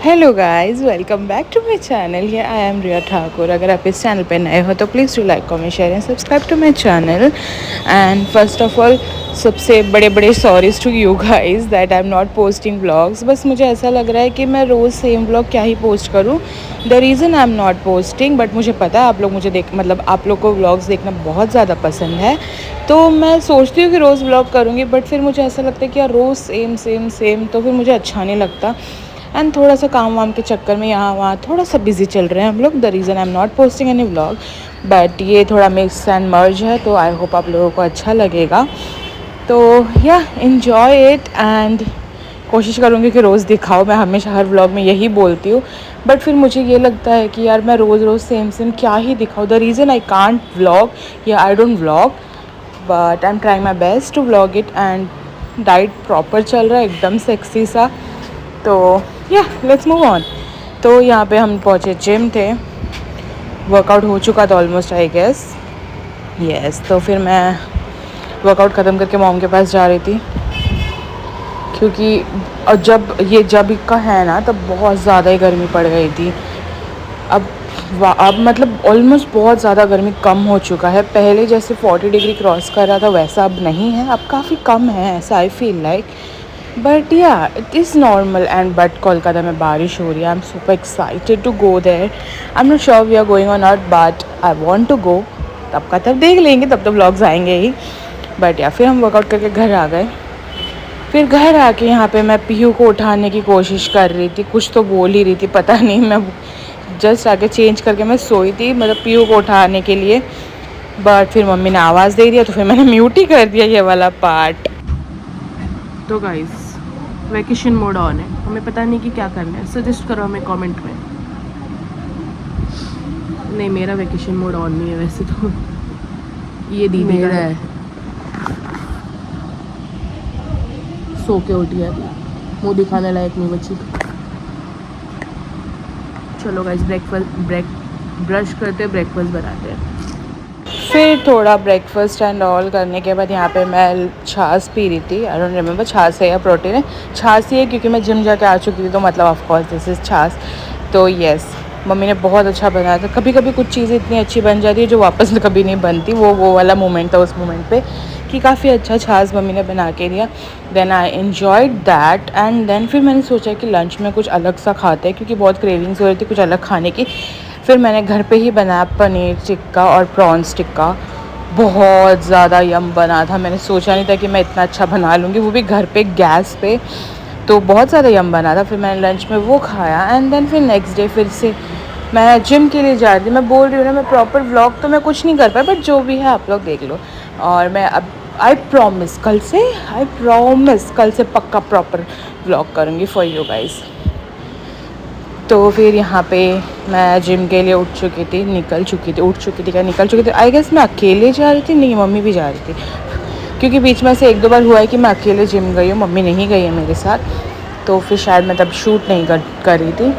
Hello guys, welcome back to my channel. ये I M रिया ठाकुर। अगर आप इस चैनल पे नए हो तो please do like comment share and subscribe to my channel. And first of all, सबसे बड़े बड़े sorries to you guys that I am not posting vlogs. बस मुझे ऐसा लग रहा है कि मैं रोज़ सेम व्लॉग क्या ही पोस्ट करूँ। The reason I am not posting, but मुझे पता है आप लोग मुझे आप लोग को व्लॉग्स देखना बहुत ज़्यादा पसंद है, तो मैं सोचती हूँ कि रोज़ व्लॉग करूँगी। बट फिर मुझे ऐसा लगता है कि यार रोज़ सेम सेम सेम तो फिर मुझे अच्छा नहीं लगता। एंड थोड़ा सा काम वाम के चक्कर में यहाँ वहाँ थोड़ा सा बिजी चल रहे हैं हम लोग। The reason I am not posting any vlog, but ये थोड़ा मिक्स एंड मर्ज है, तो आई होप आप लोगों को अच्छा लगेगा। तो या इन्जॉय इट एंड कोशिश करूँगी कि रोज़ दिखाओ। मैं हमेशा हर व्लॉग में यही बोलती हूँ, बट फिर मुझे ये लगता है कि यार मैं रोज़ रोज़ सेम सेम क्या ही दिखाऊँ। The reason I can't vlog या I don't vlog, but I am trying my best to vlog it. And diet proper चल रहा है, एकदम सेक्सी सा। तो या लेट्स मूव ऑन। तो यहाँ पे हम पहुँचे, जिम थे, वर्कआउट हो चुका था ऑलमोस्ट आई गेस। यस, तो फिर मैं वर्कआउट ख़त्म करके मॉम के पास जा रही थी, क्योंकि जब का है ना तब बहुत ज़्यादा ही गर्मी पड़ गई थी। अब अब मतलब ऑलमोस्ट बहुत ज़्यादा गर्मी कम हो चुका है। पहले जैसे 40 डिग्री क्रॉस कर रहा था वैसा अब नहीं है, अब काफ़ी कम है, ऐसा I feel like. But yeah it is normal. And but Kolkata में बारिश हो रही है। I am super excited to go there. I am not sure we are going और not, but I want to go. तब का तब देख लेंगे, तब तो व्लॉग्स आएंगे ही। बट या फिर हम वर्कआउट करके घर आ गए। फिर घर आके यहाँ पे मैं पीहू को उठाने की कोशिश कर रही थी, कुछ तो बोल ही रही थी, पता नहीं। मैं जस्ट आके चेंज करके मैं सोई थी, मतलब पीहू को उठाने के लिए। बट फिर मम्मी ने आवाज़ दे दिया, तो फिर मैंने म्यूट ही कर दिया ये वाला पार्ट। तो गाइस, वैकेशन मोड ऑन है, हमें पता नहीं कि क्या करना है। सजेस्ट करो हमें कमेंट में। नहीं, मेरा वैकेशन मोड ऑन नहीं है वैसे तो, ये दीदी का है। सो के उठी है, मुँह दिखाने लायक नहीं बची। चलो गाइस, ब्रश करते, ब्रेकफास्ट बनाते हैं। फिर थोड़ा ब्रेकफास्ट एंड ऑल करने के बाद यहाँ पे मैं छाछ पी रही थी। आई डोंट रिमेंबर छाछ है या प्रोटीन है। छाछ ही है, क्योंकि मैं जिम जाके आ चुकी थी, तो मतलब ऑफ कोर्स दिस इज़ छाछ। तो येस, मम्मी ने बहुत अच्छा बनाया था। कभी कभी कुछ चीज़ें इतनी अच्छी बन जाती है जो वापस कभी नहीं बनती। वो वाला मोमेंट था उस मोमेंट पे कि काफ़ी अच्छा छाछ मम्मी ने बना के दिया। Then I enjoyed that. And then फिर मैंने सोचा कि लंच में कुछ अलग सा खाते हैं, क्योंकि बहुत क्रेविंग्स हो रही थी कुछ अलग खाने की। फिर मैंने घर पे ही बनाया पनीर टिक्का और प्रॉन्स टिक्का। बहुत ज़्यादा यम बना था। मैंने सोचा नहीं था कि मैं इतना अच्छा बना लूँगी, वो भी घर पे गैस पे। तो बहुत ज़्यादा यम बना था। फिर मैंने लंच में वो खाया। एंड देन फिर नेक्स्ट डे फिर से मैं जिम के लिए जा रही थी। मैं बोल रही हूँ ना, मैं प्रॉपर व्लॉग तो मैं कुछ नहीं कर पाई, बट जो भी है आप लोग देख लो। और मैं अब आई प्रॉमिस कल से पक्का प्रॉपर व्लॉग करूँगी फॉर यू गाइज़। तो फिर यहाँ पे मैं जिम के लिए उठ चुकी थी, निकल चुकी थी। आई गेस मैं अकेले जा रही थी, नहीं मम्मी भी जा रही थी, क्योंकि बीच में से एक दो बार हुआ है कि मैं अकेले जिम गई हूँ, मम्मी नहीं गई है मेरे साथ। तो फिर शायद मैं तब शूट नहीं कर रही थी।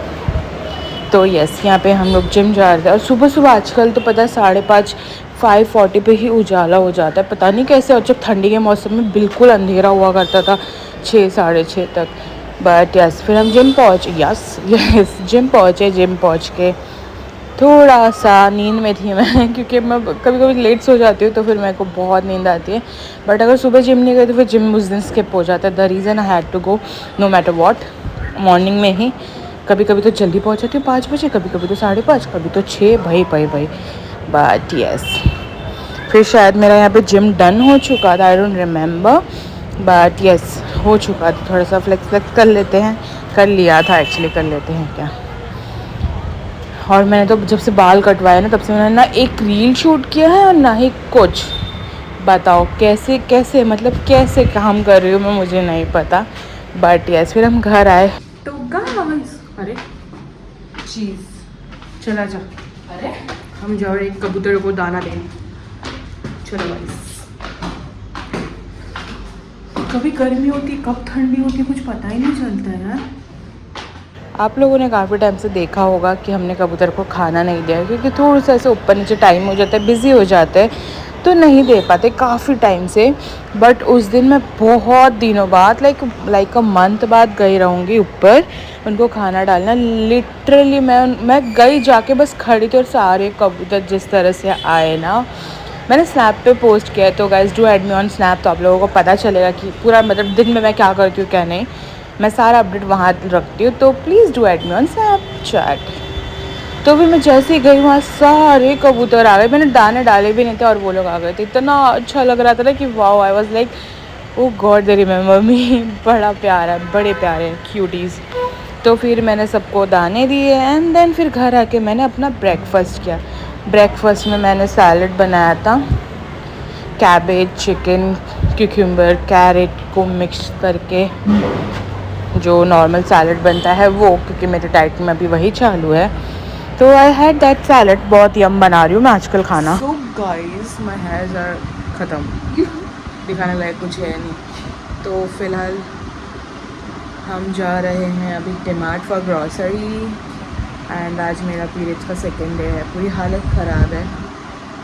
तो यस, यहाँ पे हम लोग जिम जा रहे थे। और सुबह सुबह आजकल तो पता है 5:30 5:40 पे ही उजाला हो जाता है, पता नहीं कैसे। और जब ठंडी के मौसम में बिल्कुल अंधेरा हुआ करता था 6 साढ़े 6 तक। बट यस, फिर हम जिम पहुँचे। जिम पहुँच के थोड़ा सा नींद में थी मैं, क्योंकि मैं कभी कभी लेट सो जाती हूँ, तो फिर मेरे को बहुत नींद आती है। बट अगर सुबह जिम नहीं गई तो फिर जिम उस दिन स्किप हो जाता है। The reason I had to go no matter what, morning में ही। कभी कभी तो जल्दी पहुँच जाती हूँ 5 बजे, कभी कभी तो 5:30, कभी तो 6। भाई। बट यस, फिर शायद मेरा यहाँ पे जिम डन हो चुका था, I don't remember, but yes हो चुका था। थोड़ा सा फ्लेक्स कर लेते हैं, कर लिया था एक्चुअली, कर लेते हैं क्या। और मैंने तो जब से बाल कटवाए ना, तब से मैंने ना एक रील शूट किया है और ना ही कुछ। बताओ कैसे मतलब कैसे काम कर रही हूँ मैं, मुझे नहीं पता। बट यस, फिर हम घर आए तो गाइस, अरे चीज़ चला जा, अरे हम जा रहे एक कबूतर को दाना देने। चलो गाइस, कभी गर्मी होती कब ठंडी होती कुछ पता ही नहीं चलता है यार। आप लोगों ने काफ़ी टाइम से देखा होगा कि हमने कबूतर को खाना नहीं दिया, क्योंकि थोड़ा सा ऐसे ऊपर नीचे टाइम हो जाता है, बिज़ी हो जाता है। तो नहीं दे पाते काफ़ी टाइम से, बट उस दिन मैं बहुत दिनों बाद लाइक अ मंथ बाद गई रहूँगी ऊपर उनको खाना डालना। लिटरली मैं गई जाके बस खड़ी थी और सारे कबूतर जिस तरह से आए ना, मैंने स्नैप पे पोस्ट किया है, तो guys do add me on snap, तो आप लोगों को पता चलेगा कि पूरा मतलब दिन में मैं क्या करती हूँ क्या नहीं। मैं सारा अपडेट वहाँ रखती हूँ, तो please do add me on Snapchat. तो फिर मैं जैसे ही गई वहाँ सारे कबूतर आ गए, मैंने दाने डाले भी नहीं थे और वो लोग आ गए थे। इतना अच्छा लग रहा था ना कि wow, I was like oh God they remember मी। बड़ा प्यारा, बड़े प्यारे क्यूटीज़। तो फिर मैंने सबको दाने दिए एंड देन फिर घर आके मैंने अपना ब्रेकफास्ट किया। ब्रेकफास्ट में मैंने सैलड बनाया था, कैबेज, चिकन, क्यूक्यूम्बर, कैरेट को मिक्स करके जो नॉर्मल सैलड बनता है वो, क्योंकि मेरी डाइट में अभी वही चालू है। तो आई हैड दैट सैलड, बहुत यम बना रही हूँ मैं आजकल खाना। So guys my hairs are ख़त्म, दिखाने लायक कुछ है नहीं। तो फ़िलहाल हम जा रहे हैं अभी डिमार्ट फॉर ग्रॉसरी एंड आज मेरा पीरियड्स का सेकेंड डे है, पूरी हालत ख़राब है,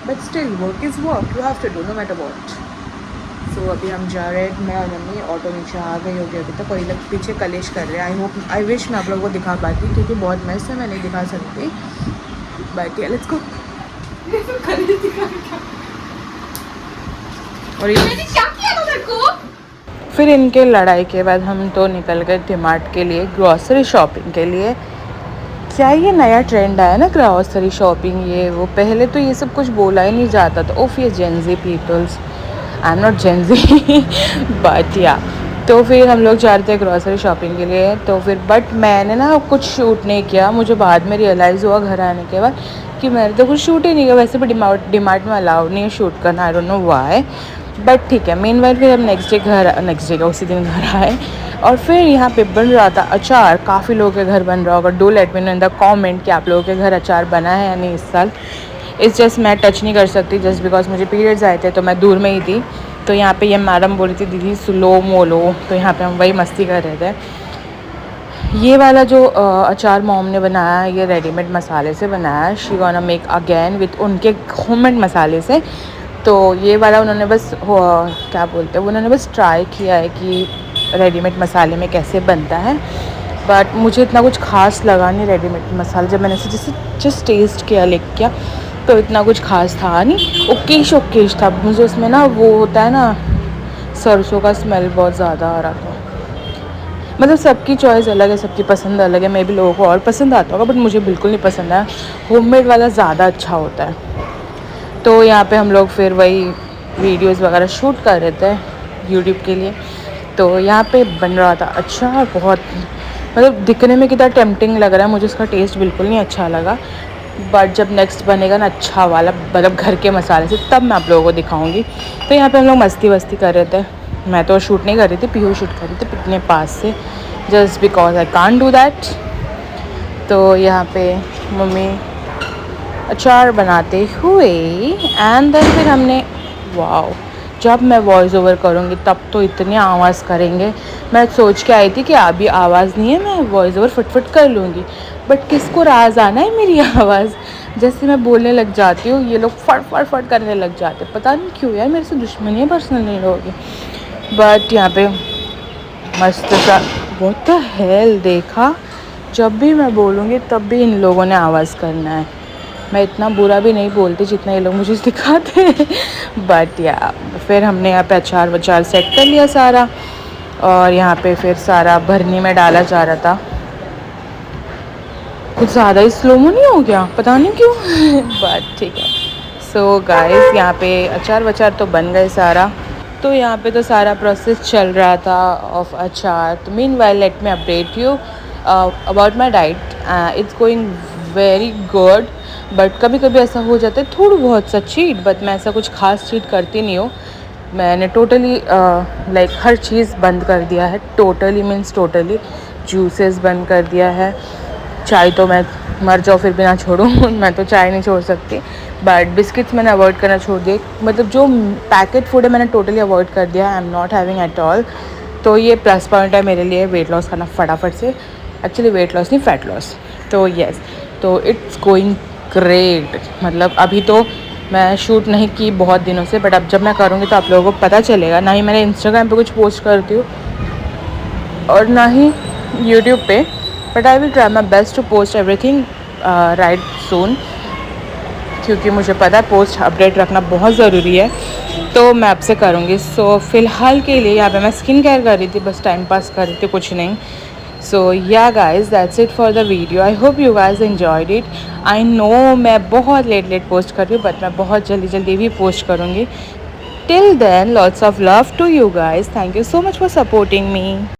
but still work is work, you have to do no matter what. So अभी हम जा रहे हैं, मैं और मम्मी ऑटो नीचे आ गई होगी अभी तक, और ये लोग पीछे कलेश कर रहे हैं। आई विश मैं आप लोगों को दिखा पाती, क्योंकि बहुत मेस है, मैं नहीं दिखा सकती, बट या लेट्स गो। और ये क्या किया था तेरे को? फिर इनके लड़ाई के बाद हम तो निकल गए डिमार्ट के लिए, ग्रॉसरी शॉपिंग के लिए। क्या ये नया ट्रेंड आया ना ग्रॉसरी शॉपिंग, ये वो, पहले तो ये सब कुछ बोला ही नहीं जाता था। ओफ ये Gen Z peoples, I am not Gen Z but yeah. तो फिर हम लोग जा रहे थे ग्रॉसरी शॉपिंग के लिए, तो फिर बट मैंने ना कुछ शूट नहीं किया, मुझे बाद में रियलाइज़ हुआ घर आने के बाद कि मैंने तो कुछ शूट ही नहीं किया। वैसे भी डिमार्ट में अलाउड नहीं है शूट करना, I don't know why, but ठीक है। मीनवाइल फिर हम नेक्स्ट डे का उसी दिन घर आए, और फिर यहाँ पे बन रहा था अचार। काफ़ी लोगों के घर बन रहा होगा, do let me know in the comment कि आप लोगों के घर अचार बना है या नहीं इस साल। इस जस्ट मैं टच नहीं कर सकती जस्ट बिकॉज मुझे पीरियड्स आए थे, तो मैं दूर में ही थी। तो यहाँ पे ये मैडम बोली थी दीदी स्लो मोलो, तो यहाँ पे हम वही मस्ती कर रहे थे। ये वाला जो अचार मॉम ने बनाया है, ये रेडीमेड मसाले से बनाया है। She gonna make again with उनके होममेड मसाले से। तो ये वाला उन्होंने बस क्या बोलते हैं, उन्होंने बस ट्राई किया है कि रेडीमेड मसाले में कैसे बनता है, बट मुझे इतना कुछ खास लगा नहीं रेडीमेड मसाला। जब मैंने इसे जस्ट टेस्ट किया लिख किया, तो इतना कुछ खास था नहीं, ओकेश था। मुझे उसमें ना वो होता है ना सरसों का स्मेल बहुत ज़्यादा आ रहा था। मतलब सबकी चॉइस अलग है, सबकी पसंद अलग है, मे भी लोगों को और पसंद आता होगा, बट मुझे बिल्कुल नहीं पसंद है। होममेड वाला ज़्यादा अच्छा होता है। तो यहाँ पे हम लोग फिर वही वीडियोस वगैरह शूट कर रहे थे यूट्यूब के लिए। तो यहाँ पे बन रहा था अच्छा, बहुत मतलब दिखने में कितना टेम्पटिंग लग रहा है, मुझे उसका टेस्ट बिल्कुल नहीं अच्छा लगा। बट जब नेक्स्ट बनेगा ना अच्छा वाला, मतलब घर के मसाले से, तब मैं आप लोगों को दिखाऊंगी। तो यहाँ पे हम लोग मस्ती वस्ती कर रहे थे। मैं तो शूट नहीं कर रही थी, पीहू शूट कर रही थी अपने पास से, just because I can't do that. तो यहाँ पे मम्मी अचार बनाते हुए एंड देन फिर हमने वाओ, जब मैं वॉइस ओवर करूँगी तब तो इतनी आवाज़ करेंगे। मैं सोच के आई थी कि अभी आवाज़ नहीं है, मैं वॉइस ओवर फटफट कर लूँगी, बट किसको राज आना है मेरी आवाज़। जैसे मैं बोलने लग जाती हूँ ये लोग फट फट करने लग जाते, पता नहीं क्यों यार, मेरे से दुश्मनी है पर्सनली लोगों की। बट यहाँ पे मस्त सा व्हाट द हेल, देखा जब भी मैं बोलूँगी तब भी इन लोगों ने आवाज़ करना है। मैं इतना बुरा भी नहीं बोलती जितना ये लोग मुझे सिखाते हैं। बट या फिर हमने यहाँ पे अचार वचार सेट कर लिया सारा, और यहाँ पे फिर सारा भरनी में डाला जा रहा था। कुछ ज़्यादा ही स्लोमो नहीं हो गया, पता नहीं क्यों बट ठीक है। सो गाइस यहाँ पे अचार वचार तो बन गए सारा, तो यहाँ पे तो सारा प्रोसेस चल रहा था ऑफ अचार। तो meanwhile let me update you about my diet, it's going very good. But कभी कभी ऐसा हो जाता है थोड़ा बहुत सा चीट, बट मैं ऐसा कुछ खास चीट करती नहीं हूँ। मैंने टोटली लाइक हर चीज़ बंद कर दिया है, टोटली मीन्स टोटली। जूसेस बंद कर दिया है, चाय तो मैं मर जाऊँ फिर भी ना छोड़ूँ मैं तो चाय नहीं छोड़ सकती। बट बिस्किट्स मैंने अवॉइड करना छोड़ दिए, मतलब जो पैकेट फूड है मैंने टोटली अवॉइड कर दिया, आई am not having at all. तो ये प्लस पॉइंट है मेरे लिए वेट लॉस करना फटाफट से, एक्चुअली वेट लॉस नहीं फैट लॉस। तो येस, तो इट्स गोइंग ग्रेट। मतलब अभी तो मैं शूट नहीं की बहुत दिनों से, बट अब जब मैं करूँगी तो आप लोगों को पता चलेगा। ना ही मैंने इंस्टाग्राम पे कुछ पोस्ट करती हूँ और ना ही यूट्यूब पे, but I will try my best to post everything right soon, क्योंकि मुझे पता है पोस्ट अपडेट रखना बहुत ज़रूरी है, तो मैं आपसे करूँगी। सो फ़िलहाल के लिए यहाँ पे मैं स्किन केयर कर रही थी, बस टाइम पास कर रही थी, कुछ नहीं। सो या guys, that's it for the video. I hope you guys enjoyed it. I know मैं बहुत लेट पोस्ट कर रही हूँ, बट मैं बहुत जल्दी भी पोस्ट करूँगी। Till then, lots of love to you guys. Thank you so much for supporting me.